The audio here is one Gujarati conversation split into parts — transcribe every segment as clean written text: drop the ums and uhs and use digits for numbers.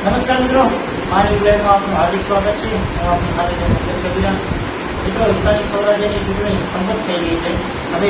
નમસ્કાર મિત્રો, મારી વિભાગમાં આપનું હાર્દિક સ્વાગત છે. હું આપની સાથે છું મુકેશ કબીરા. મિત્રો, વિસ્તારિક સ્વરાજ્યની ચૂંટણી સંપન્ન થઈ ગઈ છે. હવે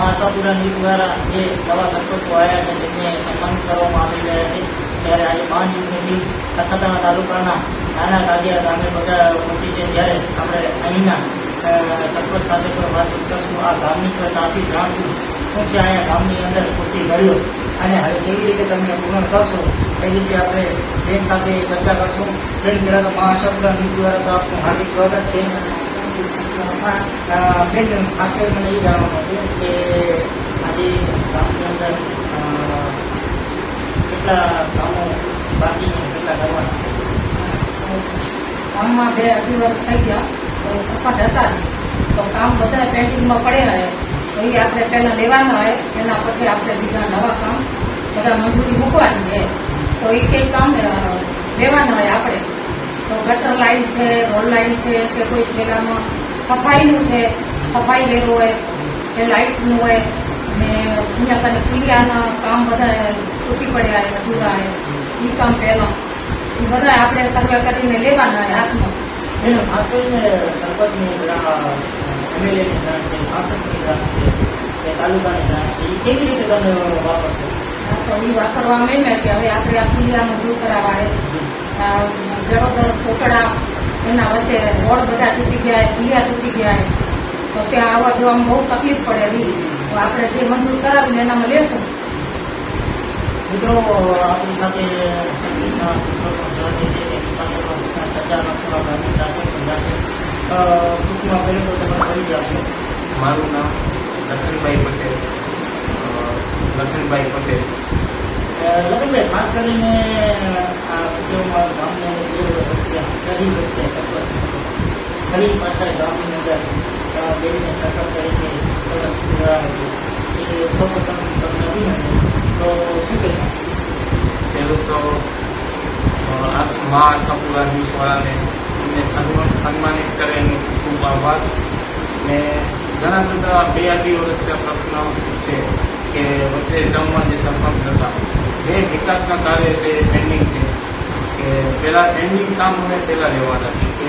આશાપુરા નીતિ દ્વારા જે નવા સરપંચો આવ્યા છે તેમને સન્માનિત કરવામાં આવી રહ્યા છે. ત્યારે આજે 5 જૂનની ટીમ નખત્રાણા તાલુકાના નાના કાગિયા ગામે પહોંચી છે. ત્યારે આપણે અહીંના સરપંચ સાથે પણ વાતચીત કરશું. આ ગામની તાસીર જાણશું, શું છે અહીંયા ગામની અંદર પૂરતી ઘડીઓ અને હવે કેવી રીતે તમે પૂર્ણ કરશો એ વિશે આપણે બેન સાથે ચર્ચા કરશું. બેન, પહેલાં તો આશાપુરા નીતિ દ્વારા તો આપનું હાર્દિક સ્વાગત છે. બેન, ખાસ કરીને મને એ જાણવાનું હતું કે આજે ગામની અંદર કેટલા કામો બાકી છે, કેટલા કરવાના? ગામમાં 2-2.5 વર્ષ થઈ ગયા તો સરપંચ હતા નહીં, તો કામ બધા પેન્ડિંગમાં પડ્યા હોય તો એ આપણે પહેલાં લેવાના હોય, એના પછી આપણે બીજા નવા કામ બધા મંજૂરી મૂકવાની હોય તો એ કંઈક કામ લેવાના હોય આપણે. તો ગટર લાઈન છે, રોડ લાઈન છે, કે કોઈ છેલ્લામાં સફાઈનું છે, સફાઈ લેવું હોય કે લાઇટનું હોય, અને અહીંયા કને પુલિયાના કામ બધા તૂટી પડ્યા હોય, અધૂરા હોય, એ કામ પહેલાં એ બધા આપણે સર્વે કરીને લેવાના હોય હાથમાં. એનો ખાસ કરીને સરપંચની એમએલએની ગ્રાન્ટ છે, સાંસદની ગ્રાન્ટ છે કે તાલુકાની ગ્રાન્ટ છે, એ કેવી રીતે તમે વાપરશો? તો એ વાપરવા મેં કે હવે આપણે આ પુલિયા દૂર કરાવવા હોય, જરોદર કોટડા એના વચ્ચે રોડ બધા તૂટી ગયા હોય, પુલિયા તૂટી ગયા હોય તો ત્યાં આવવા જવામાં બહુ તકલીફ પડે રહી. તો આપણે જે મંજૂર કરાવીને એનામાં લેશું. મિત્રો, આપણી સાથે સંગીતના સહજે છે, એની સાથે ચર્ચા કરશું. આ ગામની દાસર પણ છે. ટૂંકમાં પહેલું તો તમે કરી આપશો. મારું નામ લખનભાઈ પટેલ. લખનભાઈ, ખાસ કરીને આ વિડીયોમાં ગામની અંદર 2 વર્ષથી ગરીબ વસ્તી સરપંચ ગરીબ પાછળ ગામની અંદર બેનને સરપંચ તરીકે એ સૌપ્રથમ તમને અભિનંદન. તો શું કહેશો? પહેલું તો આશાપુરા ન્યૂઝવાળાને એમને સન્માનિત કરે એનો ખૂબ આભાર. ને ઘણા બધા 2-2 વર્ષથી પ્રશ્ન છે કે વચ્ચે ગામમાં જે સરપંચ હતા જે વિકાસના કાર્ય છે પેન્ડિંગ છે, કે પહેલાં પેન્ડિંગ કામ અમે પહેલાં લેવાના નથી, કે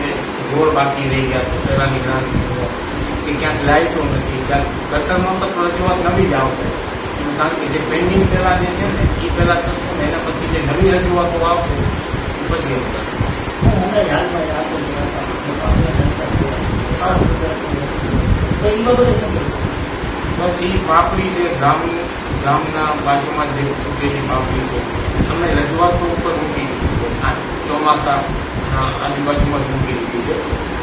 રોડ બાકી રહી ગયા છે પહેલાંની ગ્રાન્ટ, કે ક્યાંક લાઇટો નથી, ક્યાંક ગટરમાં તો રજૂઆત નવી જ આવશે. કારણ કે જે પેન્ડિંગ પહેલાં જે છે ને એ પહેલાં કરશું ને એના પછી જે નવી રજૂઆતો આવશે એ પછી એવું કરશું. હમણાં હાલમાં યાદ રસ્તા સારા તો એ બાબતે શું કહેવું? બસ એ પાપડી છે ગામના બાજુમાં જે તૂટેલી પાપડી છે અમે રજૂઆતો ઉપર મૂકી દીધી છે. ચોમાસા આજુબાજુમાં જ મૂકી દીધી છે.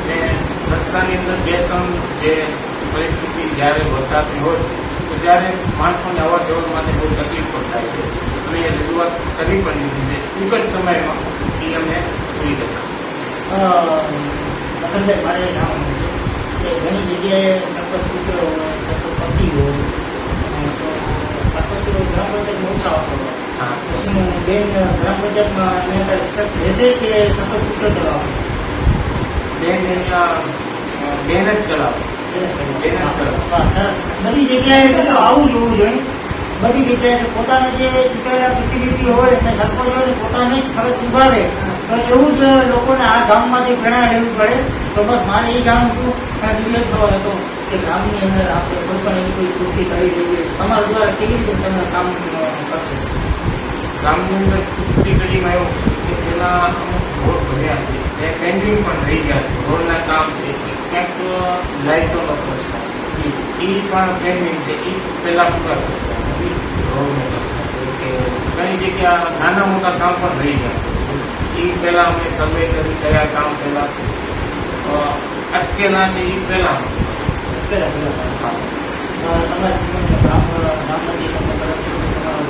ને રસ્તાની અંદર 2-3 જે પરિસ્થિતિ જ્યારે વરસાદની હોય તો ત્યારે માણસોને અવર જવર માટે બહુ તકલીફ પણ થાય છે. અને એ રજૂઆત કરવી પણ દીધી છે. ટૂંક જ સમયમાં એ અમને પૂરી જતા. લખનભાઈ, મારે જાણવાનું છે કે ઘણી જગ્યાએ સરપંચ પુત્ર હોય, સરપંચ પતિ હોય, તો સરપંચ ગ્રામ પંચાયતમાં ઓછા આવતો હોય. હા, તો શું બેન ગ્રામ પંચાયતમાં રિસ્પેક્ટ રહેશે કે સરપંચ પુત્ર ચલાવશે? બેન અહીંયા બેન જ ચલાવે. સરસ. બધી જગ્યાએ તો આવું જોવું જોઈએ. બધી જગ્યાએ પોતાના જે ચૂંટાયેલા પ્રતિનિધિ હોય એટલે સરપંચ હોય પોતાની જ ફરજ નિભાવે. તો એવું જ લોકોને આ ગામમાંથી પ્રેરણા લેવી પડે. તો બસ મારે એ જાણવું હતું. બીજો એક સવાલ હતો કે ગામની અંદર આપણે કોઈ પણ એવી કોઈ પૂર્તિ કરી દઈએ, તમારા દ્વારા કેવી રીતે તમે કામ કરશો? ગામની અંદર પૂર્તિ કરીમાં એવું કે પહેલાં અમુક રોડ બન્યા છે એ પેન્ડિંગ પણ રહી ગયા છે. રોડના કામ છે, ક્યાંક લાઇટોનો પ્રશ્ન છે, એ પણ પેન્ડિંગ છે, એ પહેલાં પૂરા કરશે. રોડનો પ્રશ્ન છે કે ઘણી જગ્યા નાના મોટા કામ પણ રહી ગયા છે. એ પહેલાં અમે સર્વે કરી કયા કામ પહેલાં અટકેલા છે એ પહેલાં તમારા જીવનમાં ગામમાંથી તમે તરફથી તમારો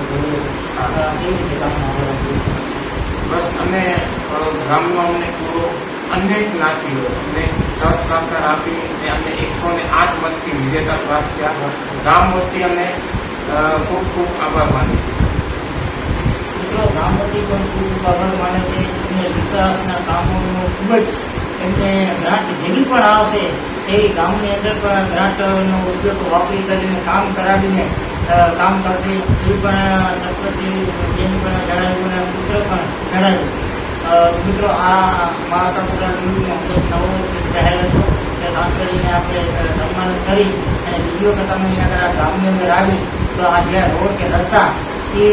કેવી રીતે ગામમાં બસ અમે ગામમાં અમને પૂરો અનેક જ્ઞાતિઓ અમને સાથ સહકાર આપી અમને 108 મતથી વિજેતા પ્રાપ્ત થયા. ગામ વતી અમે ખૂબ ખૂબ આભાર માની છીએ. મિત્રો, ગામ વતી પણ ખૂબ આભાર માને છે. એમને વિકાસના કામોનો ખૂબ જ એમને ગ્રાન્ટ જેવી પણ આવશે તેવી ગામની અંદર પણ ગ્રાન્ટનો ઉપયોગ વાપરી કરીને કામ કરાવીને કામ કરશે. એ પણ સરપંચ બેન પણ જણાવ્યું અને પુત્ર પણ જણાવ્યું. મિત્રો આ મહાસાપુરાનું એક નવો પહેલ હતો કે ખાસ કરીને આપણે સન્માનિત કરી અને બીજી વખત અમે અહીંયા આગળ આ ગામની અંદર આવી તો આ જે રોડ કે રસ્તા એ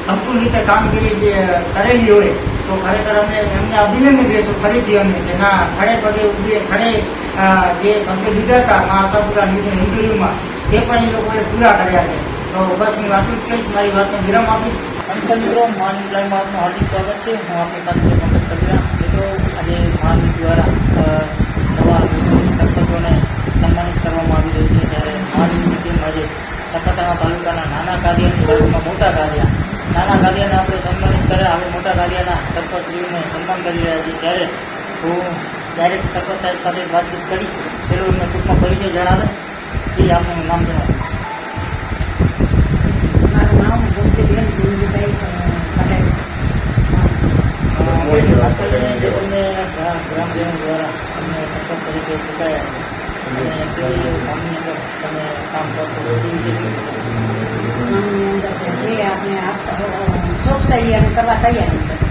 સંપૂર્ણ રીતે કામગીરી જે કરેલી હોય તો ખરેખર અમે એમને અભિનંદન દઈશું ફરીથી અમે કે ના ખડે પગે ઉભી ખડે જે શબ્દ લીધા હતા મહાસાપુરાની ઇન્ટરવ્યુમાં તે પણ એ લોકોએ પૂરા કર્યા છે. તો બસ હું આટલું જ કહીશ, મારી વાતને વિરામ આપીશ. નમસ્કાર મિત્રો, મહાનીત લાઈવમાં આપનું હાર્દિક સ્વાગત છે. હું આપની સાથે છે પંકજ કબીરા. મિત્રો, આજે મહાનીત દ્વારા નવા સરપંચોને સન્માનિત કરવામાં આવી રહ્યું છે ત્યારે મહાનીતની ટીમ આજે નખત્રાણા તાલુકાના નાના કાદિયાની બાજુમાં મોટા કાદિયા, નાના કાદિયાને આપણે સન્માનિત કર્યા. હવે મોટા કાદિયાના સરપંચશ્રીઓને સન્માન કરી રહ્યા છીએ ત્યારે હું ડાયરેક્ટ સરપંચ સાહેબ સાથે વાતચીત કરીશ. પેલો એમને ટૂંકમાં પરિચય જણાવે. જે આપનું નામ જણાવો. મારું નામ ભક્તિબેન ગુંજીભાઈ પટેલ. ખાસ કરીને જે તમને ગ્રામજનો દ્વારા અમને સરપંચ તરીકે ચૂંટાયા અને કેવી ગામની અંદર તમે કામ કરશો એ વિશે શું છે? ગામની અંદર જે આપણે ચોકસાઈ અમે કરવા તૈયારી કરી.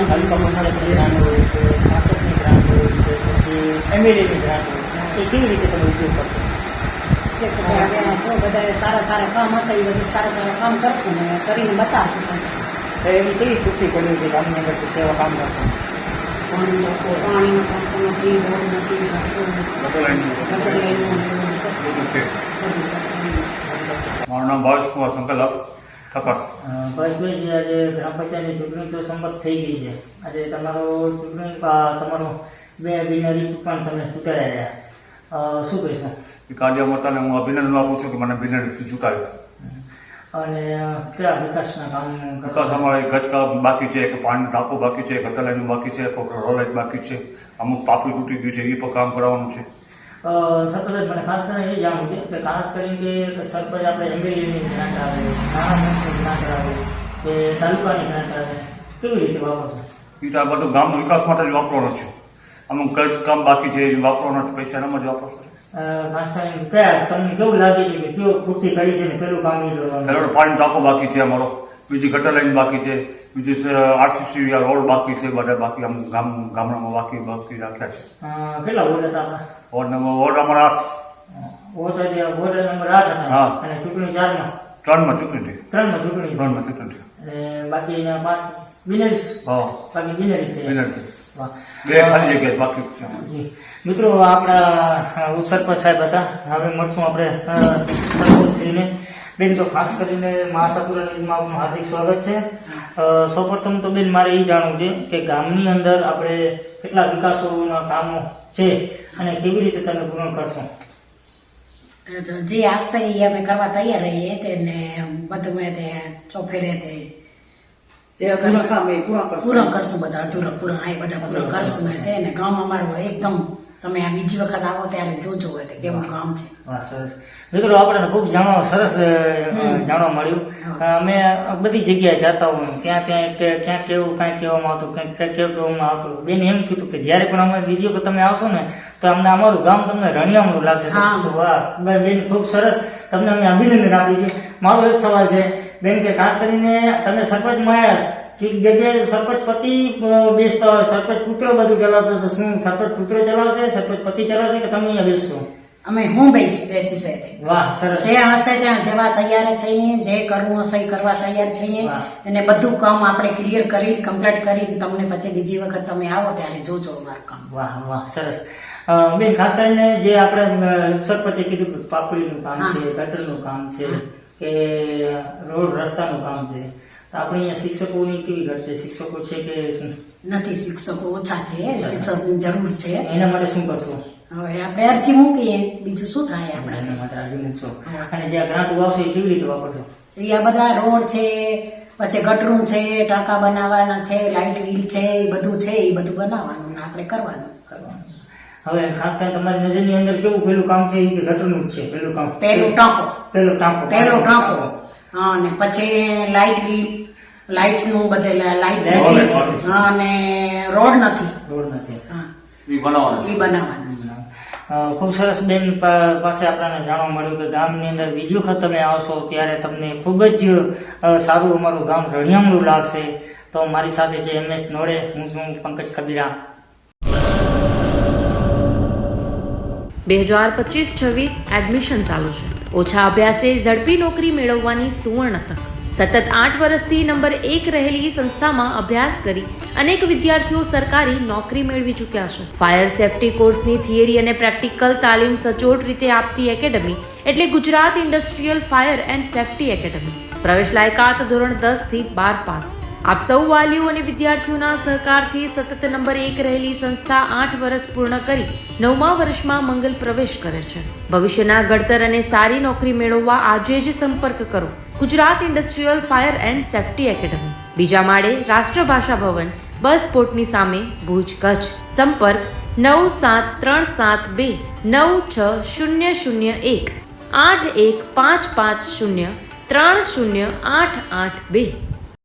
તાલુકા પંચાયતની ગ્રાન્ટ હોય કે શાસકની ગ્રાન્ટ હોય કે પછી એમએલએની ગ્રાન્ટ હોય એ કેવી રીતે તમે ઉપયોગ કરશો? જો બધા સારા કામ હશે એ બધી સારા કામ કરશું ને કરીને બતાવશું પછી. એવી કેવી ચૂકતી પડ્યું છે ગામની અંદર કે કેવા કામ કરશો? પાણીનું કામ નથી, રોડ નથી, ગટર લાઈનનું કશું બધું છે. મારું નામ ભાવેશકુમાર સંકલ્પ થકર. ભાવેશભાઈ, આજે ગ્રામ પંચાયતની ચૂંટણી તો સંમત થઈ ગઈ છે. આજે તમારો ચૂંટણી તમારો બે બિનહરી પણ તમે ચૂંટાયા, શું કહીશો? એ કાદિયા માતાને હું અભિનંદન આપું છું કે મને બિનહરીથી ચૂંટાવ્યો. અને કયા વિકાસના કામ વિકાસ અમારે ગજકામ બાકી છે, કે પાણી ટાંકો બાકી છે, ગટર લાઈન બાકી છે, રોડ બાકી છે, અમુક પાપડી તૂટી ગયું છે, એ પણ કામ કરવાનું છે. સરપંચ મને ખાસ કરીને એ જાણવું છે કે ખાસ કરીને કે સરપંચ આપણે એમએલએની ગ્રાન્ટ આવે, નાણામંત્રીની ગ્રાન્ટ આવે કે તાલુકાની ગ્રાન્ટ આવે, કેવી રીતે વાપરશો? એ તો આ બધું ગામનો વિકાસ માટે જ વાપરવાનો છે. અમુક ગજ કામ બાકી છે એ વાપરવાના છે, પૈસા એનામાં જ વાપરશે. ખાસ કરીને કયા તમને કેવું લાગે છે કે કયો પૂર્તિ કરી છે ને પેલું કામ નહીં કરવાનું? પેલો પાણી ટાંકો બાકી છે અમારો, બીજી ગટર લાઈન બાકી છે, બીજું આરસીસી રોડ બાકી છે, બધા બાકી અમુક ગામડામાં બાકી રાખ્યા છે. કેટલા વોર્ડ હતા આપણા? વોર્ડ અમારા 8 વોર્ડ નંબર 8 હતા. હા. અને ચૂંટણી 4માં 3માં ચૂંટણી થઈ. 3માં ચૂંટણી 3માં ચૂંટણી થઈ. અને બાકી 5 બિનરી. હા, બાકી બિનરી છે. બિનહરી. વાહ. બે ખાલી જગ્યાએ બાકી છે. જી મિત્રો, આપણા સરપંચ સાહેબ હતા. હવે મળશું આપણે સરપંચશ્રીને. બેન, તો ખાસ કરીને મહાસાપુરામાં આપનું હાર્દિક સ્વાગત છે. સૌપ્રથમ તો બેન મારે એ જાણવું છે કે ગામની અંદર આપણે કેટલા વિકાસોના કામો છે અને કેવી રીતે તમે પૂર્ણ કરશો? જે આપશે એ અમે કરવા તૈયાર રહીએ તેને બધું મેં તે ચોફેરે તે પૂર્ણ કરશું. બધા અધૂરા પૂર્ણ આ બધા પૂર્ણ કરશું મેં તેને. ગામ અમારું એકદમ તમે આ બીજી વખત આવો ત્યારે જોજો હોય તે કેવું ગામ છે. વાહ, સરસ. મિત્રો, આપણને ખૂબ સરસ જાણવા મળ્યું. અમે બધી જગ્યાએ જતા હોય ત્યાં ક્યાંક કેવું કાંઈ કહેવામાં આવતું, ક્યાંક કેવું કહેવામાં આવતું. બેન એમ કીધું કે જ્યારે પણ અમે બીજી વખત તમે આવશો ને તો અમને અમારું ગામ તમને રણિયામણું લાગશે. વાહ બેન, ખૂબ સરસ. તમને અમે અભિનંદન આપીએ છીએ. મારો એક સવાલ છે બેન કે ખાસ કરીને તમે સરપંચમાં આવ્યા, એક જગ્યાએ સરપંચ પતિ બેસતા હોય, સરપંચ પુત્ર બધું ચલાવતો, તો શું સરપંચ પુત્ર ચલાવશે, સરપંચ પતિ ચલાવશે કે તમે અહીંયા બેસશો? અમે હું બેસી છે. વાહ, સરસ. જે હશે ત્યાં જવા તૈયાર છીએ, જે કરવું હશે એ કરવા તૈયાર છીએ. વાહ. અને બધું કામ આપણે ક્લિયર કરી કમ્પ્લીટ કરી તમને પછી બીજી વખત તમે આવો ત્યારે જોજો અમારું કામ. વાહ વાહ, સરસ. બેન, ખાસ કરીને જે આપણે સરપંચે કીધું કે પાપડીનું કામ છે, ગટરનું કામ છે કે રોડ રસ્તાનું કામ છે, તો આપણે અહીંયા શિક્ષકોની કેવી ઘટ છે? શિક્ષકો છે કે શું? નથી, શિક્ષકો ઓછા છે, શિક્ષકની જરૂર છે. એના માટે શું કરશો? હવે આપણે અરજી મૂકીએ, બીજું શું થાય આપણે? એના માટે અરજી મૂકશો. અને જે ગ્રાન્ટ આવશે એ કેવી રીતે વાપરશો? એ આ બધા રોડ છે, પછી ગટરું છે, ટાંકા બનાવવાના છે, લાઇટ વ્હીલ છે, એ બધું છે, એ બધું બનાવવાનું ને આપણે કરવાનું. હવે ખાસ કરીને તમારી નજરની અંદર કેવું પેલું કામ છે? એ કે ગટરનું જ છે પેલું કામ? પેલું ટાંકો. હા, ને પછી લાઇટ વ્હીલ, લાઇટ નું બધે લાઇટ અને રોડ નથી. રોડ નથી. હા, એ બનાવવાનું એ બનાવવાનું. ખૂબ સરસ બેન પાસે આપણને જાણવા મળ્યું કે ગામની અંદર બીજી વખત તમે આવશો ત્યારે તમને ખૂબ જ સારું અમારું ગામ રળિયામણું લાગશે. તો મારી સાથે છે MS નોડે, હું છું પંકજ કબીરા. 2025-26 એડમિશન ચાલુ છે. ઓછા અભ્યાસે ઝડપી નોકરી મેળવવાની સુવર્ણ તક. સતત 8 વર્ષથી નંબર 1 રહેલી સંસ્થામાં અભ્યાસ કરી અનેક વિદ્યાર્થીઓ સરકારી નોકરી મેળવી ચૂક્યા છે. ફાયર સેફટી કોર્સની થિયરી અને પ્રેક્ટિકલ તાલીમ સચોટ રીતે આપતી એકેડમી એટલે Gujarat industrial fire and safety academy. પ્રવેશ લાયકાત ધોરણ 10 થી 12 પાસ. આપ સૌ વાલીઓ અને વિદ્યાર્થીઓના સહકારથી સતત નંબર 1 રહેલી સંસ્થા 8 વર્ષ પૂર્ણ કરી 9મા વર્ષમાં મંગલ પ્રવેશ કરે છે. ભવિષ્યના ઘડતર અને સારી નોકરી મેળવવા આજે જ સંપર્ક કરો Gujarat industrial fire and safety academy, બીજા માળે રાષ્ટ્રભાષા ભવન, બસ પોર્ટની સામે, ભુજ, કચ્છ. સંપર્ક 9737296001 8155030882.